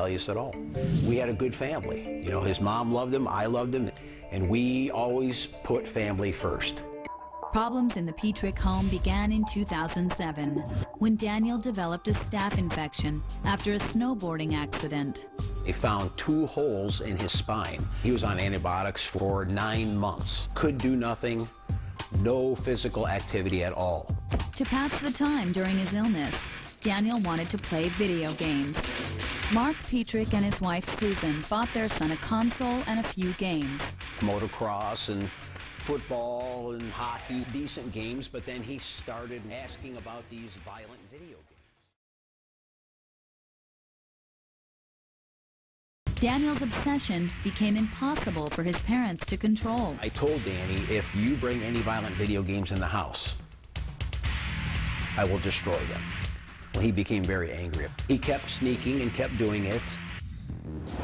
rebellious at all. We had a good family. You know, his mom loved him, I loved him, and we always put family first. Problems in the Petrick home began in 2007 when Daniel developed a staph infection after a snowboarding accident. They found 2 holes in his spine. He was on antibiotics for 9 months. Could do nothing, no physical activity at all. To pass the time during his illness, Daniel wanted to play video games. Mark Petrick and his wife Susan bought their son a console and a few games. Motocross and football and hockey, decent games, but then he started asking about these violent video games. Daniel's obsession became impossible for his parents to control. I told Danny, if you bring any violent video games in the house, I will destroy them. Well, he became very angry. He kept sneaking and kept doing it.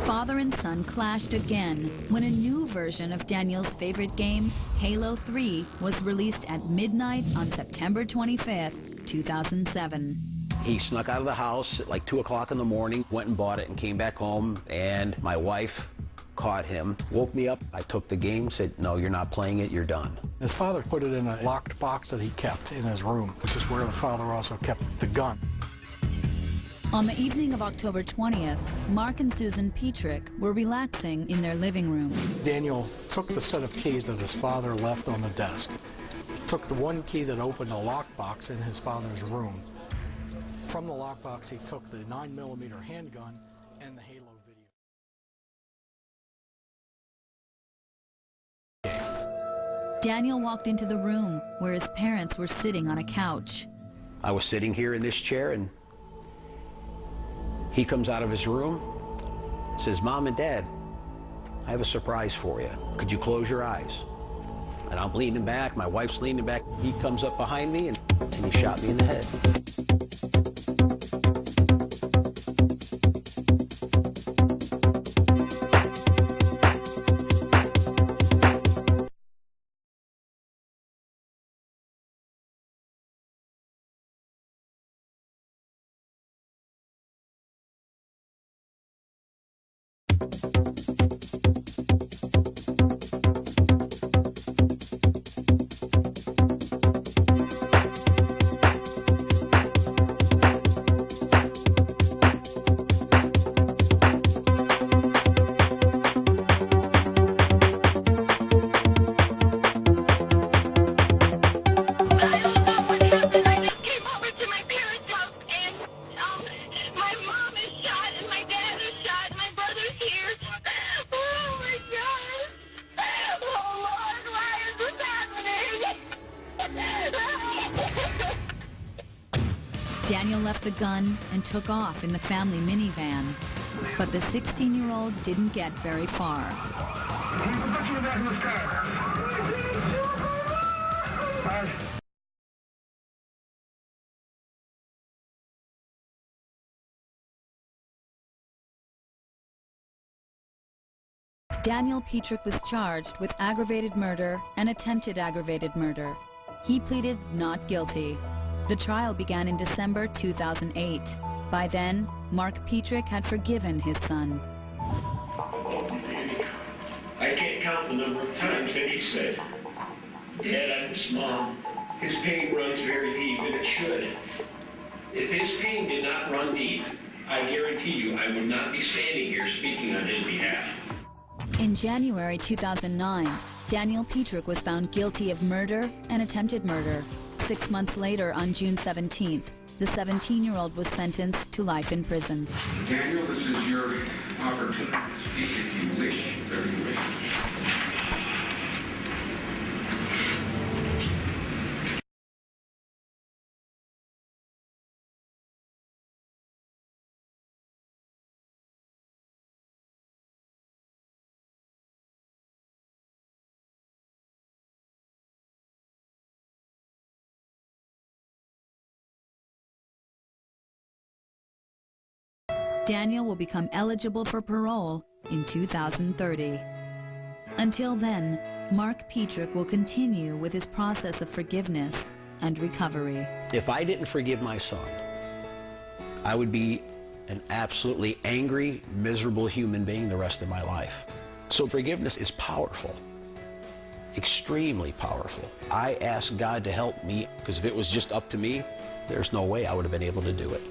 Father and son clashed again when a new version of Daniel's favorite game, Halo 3, was released at midnight on September 25th, 2007. He snuck out of the house at like 2 o'clock in the morning, went and bought it and came back home, and my wife caught him, woke me up. I took the game, said, no, you're not playing it, you're done. His father put it in a locked box that he kept in his room, which is where the father also kept the gun. On the evening of October 20th, Mark and Susan Petrick were relaxing in their living room. Daniel took the set of keys that his father left on the desk, took the one key that opened a lockbox in his father's room. From the lockbox, he took the 9mm handgun and the Halo video. Daniel walked into the room where his parents were sitting on a couch. I was sitting here in this chair, and he comes out of his room, says, Mom and Dad, I have a surprise for you. Could you close your eyes? And I'm leaning back, my wife's leaning back. He comes up behind me and he shot me in the head. Daniel left the gun and took off in the family minivan, but the 16-year-old didn't get very far. Daniel Petrick was charged with aggravated murder and attempted aggravated murder. He pleaded not guilty. The trial began in December 2008. By then, Mark Petrick had forgiven his son. I can't count the number of times that he said, Dad, I miss Mom. His pain runs very deep, and it should. If his pain did not run deep, I guarantee you I would not be standing here speaking on his behalf. In January 2009, Daniel Petrick was found guilty of murder and attempted murder. 6 months later, on June 17th, the 17-year-old was sentenced to life in prison. Daniel, this is your opportunity to speak if you wish, very wish. Daniel will become eligible for parole in 2030. Until then, Mark Petrick will continue with his process of forgiveness and recovery. If I didn't forgive my son, I would be an absolutely angry, miserable human being the rest of my life. So forgiveness is powerful, extremely powerful. I asked God to help me, because if it was just up to me, there's no way I would have been able to do it.